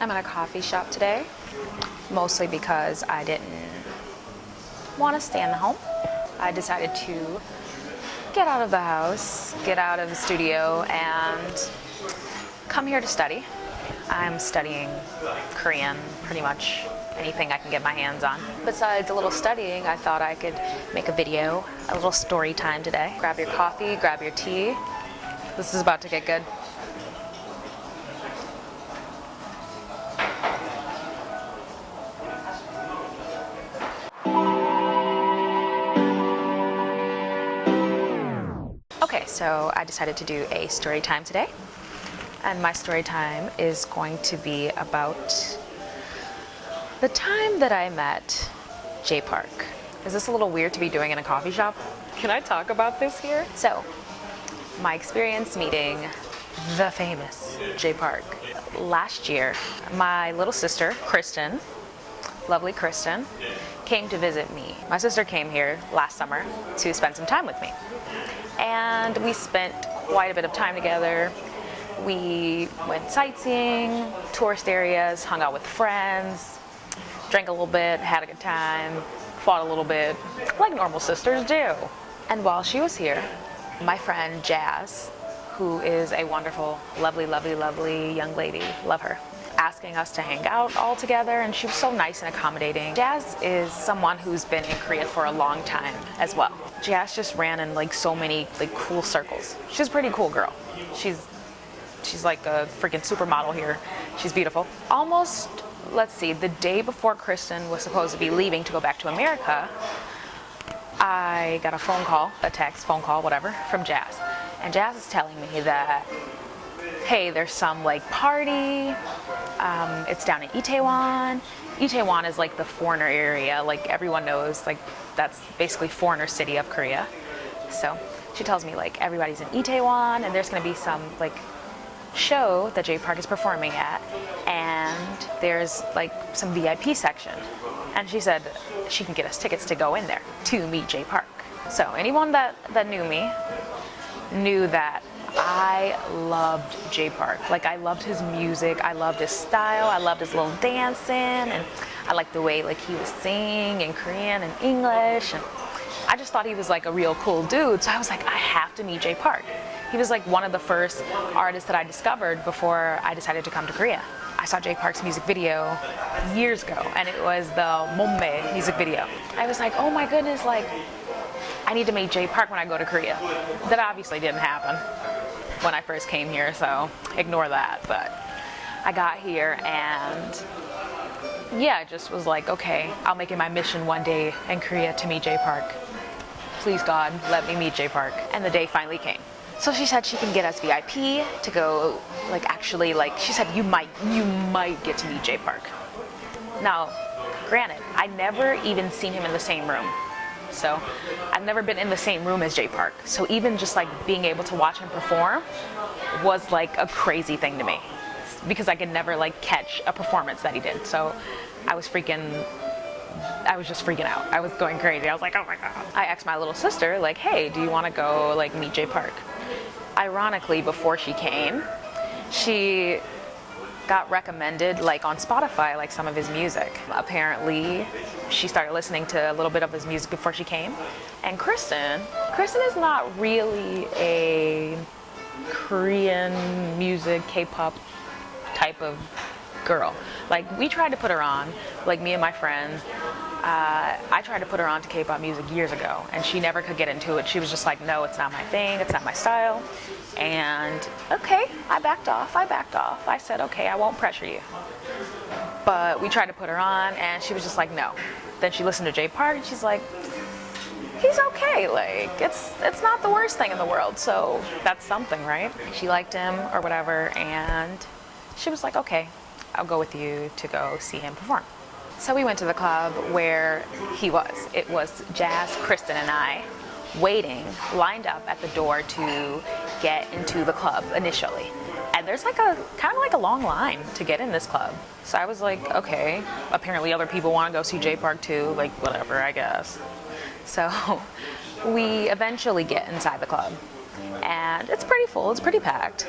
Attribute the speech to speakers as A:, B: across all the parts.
A: I'm at a coffee shop today, mostly because I didn't want to stay in the home. I decided to get out of the house, get out of the studio, and come here to study. I'm studying Korean, pretty much anything I can get my hands on. Besides a little studying, I thought I could make a video, a little story time today. Grab your coffee, grab your tea. This is about to get good. Okay, so I decided to do a story time today. And my story time is going to be about the time that I met Jay Park. Is this a little weird to be doing in a coffee shop? Can I talk about this here? So, my experience meeting the famous Jay Park. Last year, my little sister, Kristen, lovely Kristen, came to visit me. My sister came here last summer to spend some time with me. And we spent quite a bit of time together. We went sightseeing, tourist areas, hung out with friends, drank a little bit, had a good time, fought a little bit, like normal sisters do. And while she was here, my friend Jazz, who is a wonderful, lovely, lovely, lovely young lady, love her, asking us to hang out all together, and she was so nice and accommodating. Jazz is someone who's been in Korea for a long time as well. Jazz just ran in like so many like cool circles. She's a pretty cool girl. She's like a freaking supermodel here. She's beautiful. Almost, let's see, the day before Kristen was supposed to be leaving to go back to America, I got a phone call, a text, phone call, whatever, from Jazz. And Jazz is telling me that, hey, there's some like party, it's down in Itaewon. Itaewon is like the foreigner area, like everyone knows, like that's basically foreigner city of Korea. So she tells me like everybody's in Itaewon and there's gonna be some like show that Jay Park is performing at, and there's like some VIP section. And she said she can get us tickets to go in there to meet Jay Park. So anyone that knew me knew that I loved Jay Park. Like I loved his music, I loved his style, I loved his little dancing, and I liked the way like he was singing in Korean and English, and I just thought he was like a real cool dude. So I was like, I have to meet Jay Park. He was like one of the first artists that I discovered before I decided to come to Korea. I saw Jay Park's music video years ago, and it was the Momme music video. I was like, oh my goodness, like I need to meet Jay Park when I go to Korea. That obviously didn't happen when I first came here, so ignore that. But I got here and yeah, I just was like, okay, I'll make it my mission one day in Korea to meet Jay Park. Please God, let me meet Jay Park. And the day finally came. So she said she can get us VIP to go, like actually, like she said you might get to meet Jay Park. Now, granted, I never even seen him in the same room. So I've never been in the same room as Jay Park. So even just like being able to watch him perform was like a crazy thing to me, because I could never like catch a performance that he did. So I was just freaking out. I was going crazy. I was like, oh my God. I asked my little sister, like, hey, do you want to go like meet Jay Park? Ironically, before she came, she got recommended like on Spotify, like some of his music. Apparently, she started listening to a little bit of his music before she came. And Kristen is not really a Korean music, K-pop type of girl. Like we tried to put her on, like me and my friends, I tried to put her on to K-pop music years ago, and she never could get into it. She was just like, no, it's not my thing, it's not my style. And okay, I backed off. I said, okay, I won't pressure you. But we tried to put her on, and she was just like, no. Then she listened to Jay Park, and she's like, he's okay, like it's not the worst thing in the world, so that's something, right? She liked him or whatever, and she was like, okay, I'll go with you to go see him perform. So we went to the club where he was. It was Jazz, Kristen, and I waiting, lined up at the door to get into the club initially. And there's like a kind of like a long line to get in this club. So I was like, okay, apparently other people want to go see Jay Park too, like whatever, I guess. So we eventually get inside the club, and it's pretty full, it's pretty packed.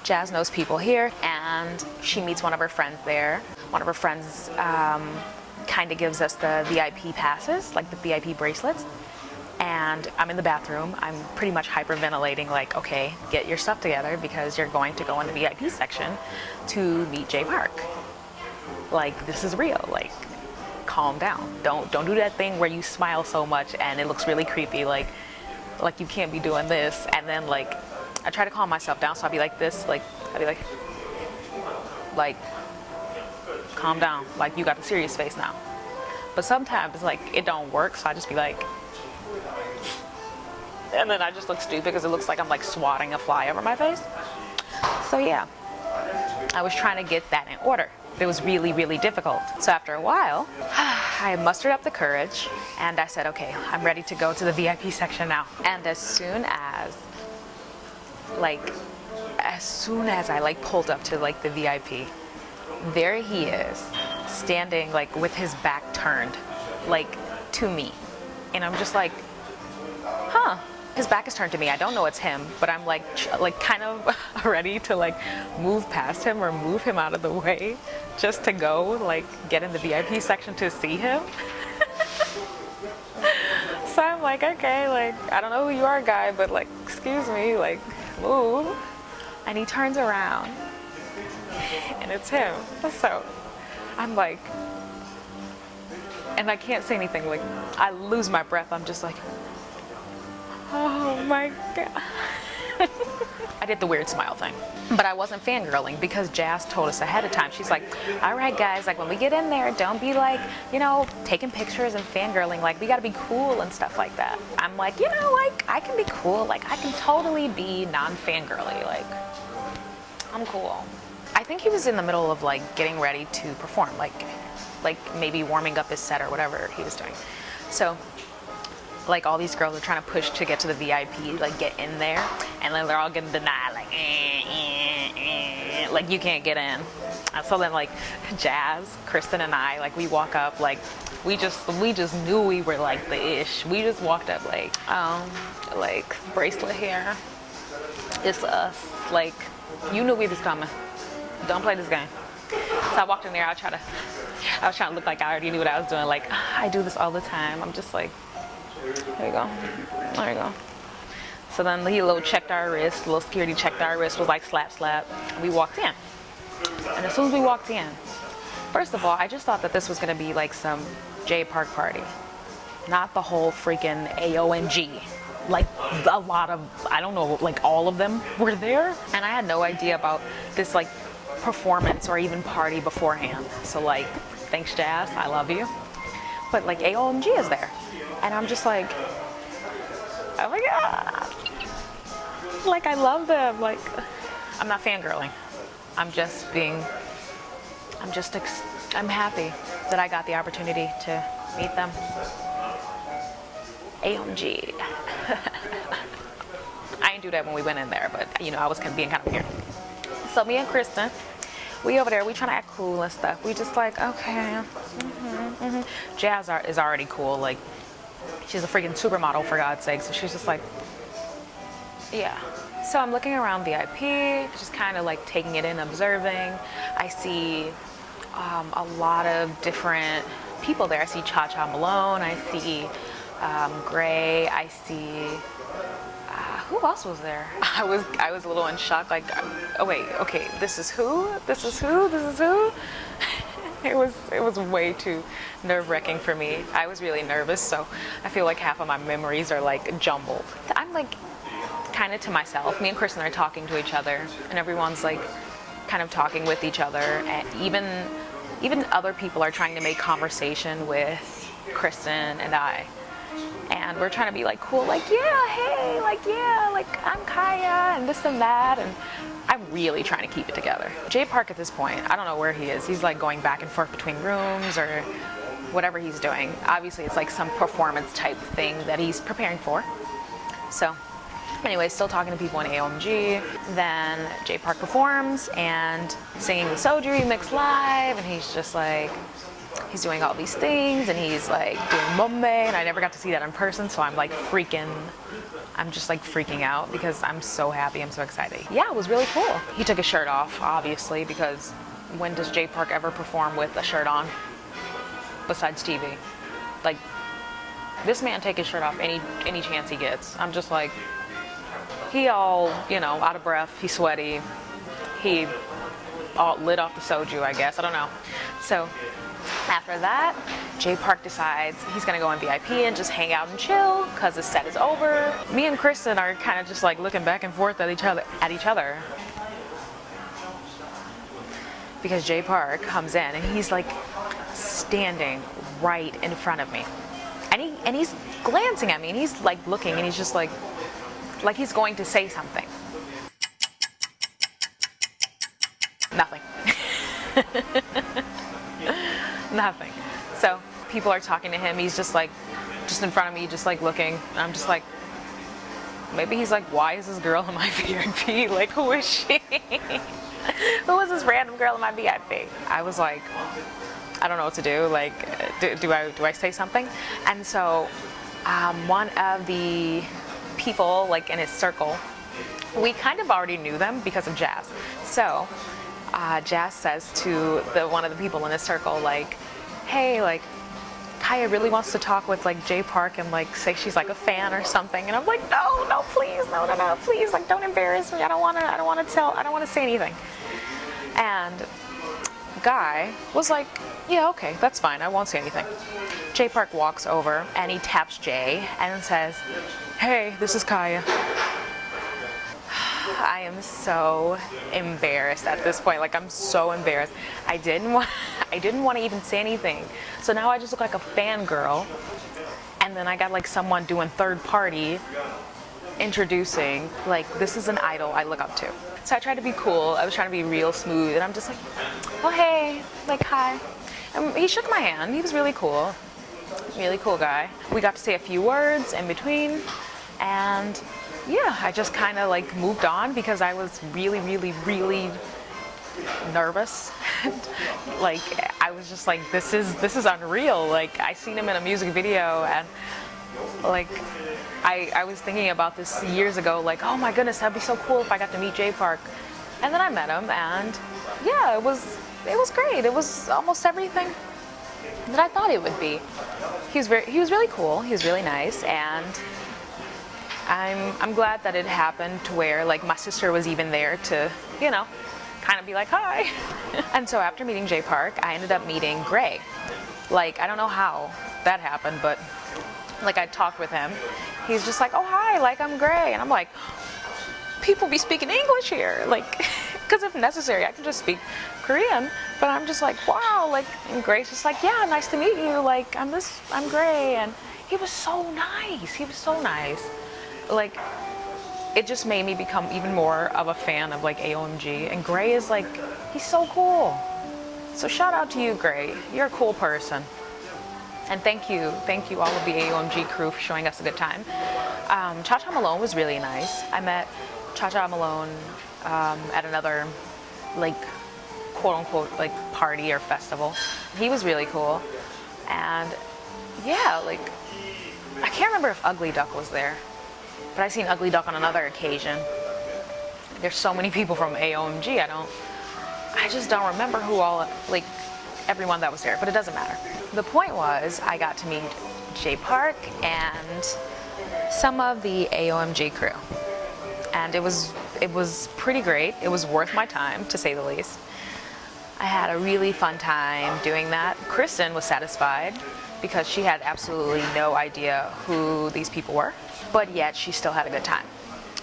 A: Jazz knows people here, and she meets one of her friends there. One of her friends kind of gives us the VIP passes, like the VIP bracelets. And I'm in the bathroom. I'm pretty much hyperventilating, like, okay, get your stuff together because you're going to go in the VIP section to meet Jay Park. Like, this is real. Like, calm down. Don't do that thing where you smile so much and it looks really creepy. Like you can't be doing this. And then, like, I try to calm myself down, so I'll be like this. Like, I'll be like, calm down. Like, you got a serious face now. But sometimes, like, it don't work, so I just be like, and then I just look stupid because it looks like I'm like swatting a fly over my face. So yeah, I was trying to get that in order. It was really, really difficult. So after a while, I mustered up the courage and I said, okay, I'm ready to go to the VIP section now. And as soon as I like pulled up to like the VIP, there he is, standing like with his back turned like to me. And I'm just like, huh. His back is turned to me. I don't know it's him, but I'm like kind of ready to like move past him or move him out of the way just to go like get in the VIP section to see him. So I'm like, okay, like, I don't know who you are, guy, but like, excuse me, like, move. And he turns around and it's him. So I'm like, and I can't say anything. Like, I lose my breath. I'm just like, oh my God. I did the weird smile thing, but I wasn't fangirling because Jazz told us ahead of time. She's like, all right, guys, like when we get in there, don't be like, you know, taking pictures and fangirling. Like, we got to be cool and stuff like that. I'm like, you know, like, I can be cool. Like, I can totally be non-fangirly. Like, I'm cool. I think he was in the middle of like getting ready to perform, like maybe warming up his set or whatever he was doing. So like all these girls are trying to push to get to the VIP, like get in there, and then they're all getting denied, like like you can't get in. And so then like Jazz, Kristen, and I, like we walk up, like we just knew we were like the ish. We just walked up like bracelet here, it's us. Like, you knew we was coming. Don't play this game. So I walked in there. I was trying to look like I already knew what I was doing. Like, I do this all the time. I'm just like, there you go. There you go. So then he little checked our wrist. Little security checked our wrist. Was like slap, slap. We walked in. And as soon as we walked in, first of all, I just thought that this was gonna be like some Jay Park party, not the whole freaking AOMG. Like a lot of, I don't know, like all of them were there, and I had no idea about this like performance or even party beforehand. So like, thanks Jazz, I love you. But like AOMG is there, and I'm just like, oh my God, like I love them. Like, I'm not fangirling. I'm happy that I got the opportunity to meet them. AOMG. I didn't do that when we went in there, but you know, I was being kind of weird. So me and Kristen, we over there, we trying to act cool and stuff. We just like, okay. Jazz is already cool. Like, she's a freaking supermodel, for God's sake. So she's just like, yeah. So I'm looking around VIP, just kind of like taking it in, observing. I see a lot of different people there. I see Cha Cha Malone. I see Gray. I see who else was there? I was a little in shock. Like, oh wait, okay, this is who? This is who? This is who? It was way too nerve-wracking for me. I was really nervous, so I feel like half of my memories are like jumbled. I'm like kind of to myself. Me and Kristen are talking to each other, and everyone's like kind of talking with each other, and even other people are trying to make conversation with Kristen and I. And we're trying to be like cool, like, yeah, hey, like, yeah, like, I'm Kiya, and this and that, and I'm really trying to keep it together. Jay Park at this point, I don't know where he is. He's like going back and forth between rooms or whatever he's doing. Obviously, it's like some performance type thing that he's preparing for. So, anyway, still talking to people in AOMG. Then Jay Park performs and singing the Soju remix live, and he's just like, he's doing all these things, and he's like doing Bombay, and I never got to see that in person, so I'm just like freaking out because I'm so happy, I'm so excited. Yeah, it was really cool. He took his shirt off, obviously, because when does Jay Park ever perform with a shirt on besides TV? Like, this man take his shirt off any chance he gets. I'm just like, he all, you know, out of breath, he's sweaty, he all lit off the soju, I guess, I don't know. So after that, Jay Park decides he's gonna go in VIP and just hang out and chill because his set is over. Me and Kristen are kind of just like looking back and forth at each other. Because Jay Park comes in and he's like standing right in front of me. And he's glancing at me and he's like looking and he's just like he's going to say something. Nothing. Nothing. So people are talking to him. He's just in front of me, just like looking. And I'm just like, maybe he's like, why is this girl in my VIP? Like, who is she? Who is this random girl in my VIP? I was like, I don't know what to do. Like, do I say something? And so one of the people like in his circle, we kind of already knew them because of Jazz. So Jazz says to one of the people in his circle, like, hey, like, Kiya really wants to talk with like Jay Park and like say she's like a fan or something. And I'm like, no, please, no, please, like, don't embarrass me. I don't want to say anything. And guy was like, yeah, okay, that's fine, I won't say anything. Jay Park walks over and he taps Jay and says, hey, this is Kiya. I am so embarrassed at this point. Like, I'm so embarrassed. I didn't want to even say anything. So now I just look like a fangirl. And then I got like someone doing third party introducing, like, this is an idol I look up to. So I tried to be cool. I was trying to be real smooth. And I'm just like, oh, hey, like, hi. And he shook my hand. He was really cool. Really cool guy. We got to say a few words in between. And yeah, I just kind of like moved on because I was really nervous. Like, I was just like, this is unreal. Like, I seen him in a music video and like I was thinking about this years ago, like, oh my goodness, that'd be so cool if I got to meet Jay Park. And then I met him and yeah, it was great. It was almost everything that I thought it would be. He was really cool. He was really nice, and I'm glad that it happened to where like my sister was even there to, you know, kind of be like, hi. And so after meeting Jay Park, I ended up meeting Gray. Like, I don't know how that happened, but like, I talked with him. He's just like, oh, hi, like, I'm Gray. And I'm like, people be speaking English here. Like, because if necessary, I can just speak Korean. But I'm just like, wow. Like, and Gray's just like, yeah, nice to meet you. Like, I'm Gray. And he was so nice. He was so nice. Like, it just made me become even more of a fan of like AOMG. And Gray is like, he's so cool. So shout out to you, Gray. You're a cool person. And thank you all of the AOMG crew for showing us a good time. Cha-Cha Malone was really nice. I met Cha-Cha Malone at another, like, quote-unquote, like, party or festival. He was really cool. And yeah, like, I can't remember if Ugly Duck was there, but I seen Ugly Duck on another occasion. There's so many people from AOMG, I just don't remember who all, like, everyone that was there, but it doesn't matter. The point was, I got to meet Jay Park and some of the AOMG crew. And it was pretty great. It was worth my time, to say the least. I had a really fun time doing that. Kristen was satisfied because she had absolutely no idea who these people were, but yet she still had a good time.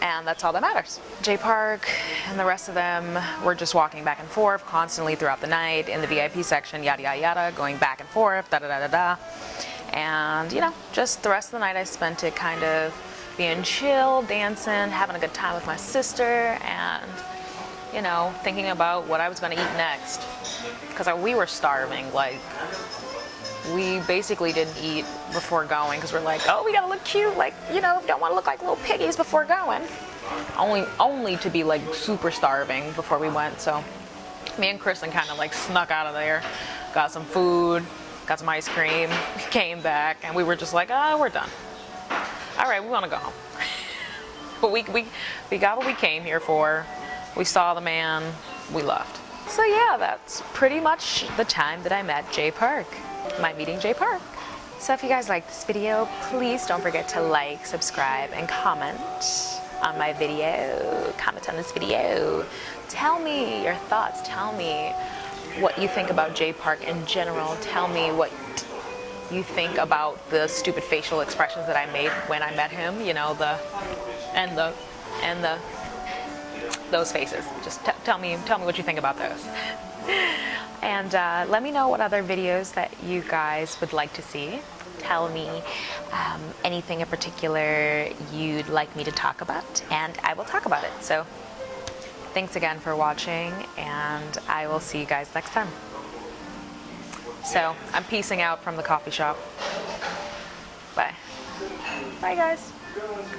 A: And that's all that matters. Jay Park and the rest of them were just walking back and forth constantly throughout the night in the VIP section, yada, yada, yada, going back and forth, da, da, da, da, da. And, you know, just the rest of the night I spent it kind of being chill, dancing, having a good time with my sister, and, you know, thinking about what I was going to eat next. Because we were starving. Like, we basically didn't eat before going because we're like, oh, we gotta look cute, like, you know, don't want to look like little piggies before going. Only to be like super starving before we went. So me and Kristen kind of like snuck out of there got some food, got some ice cream, came back, and we were just like, oh, we're done. All right, we want to go home. But we got what we came here for. We saw the man, we left. So yeah, that's pretty much the time that I met Jay Park. My meeting Jay Park. So if you guys like this video, please don't forget to like, subscribe, and comment on my video. Comment on this video. Tell me your thoughts. Tell me what you think about Jay Park in general. Tell me what you think about the stupid facial expressions that I made when I met him. You know, those faces. Just tell me what you think about those. And let me know what other videos that you guys would like to see. Tell me anything in particular you'd like me to talk about, and I will talk about it. So thanks again for watching, and I will see you guys next time. So I'm peacing out from the coffee shop. Bye. Bye, guys.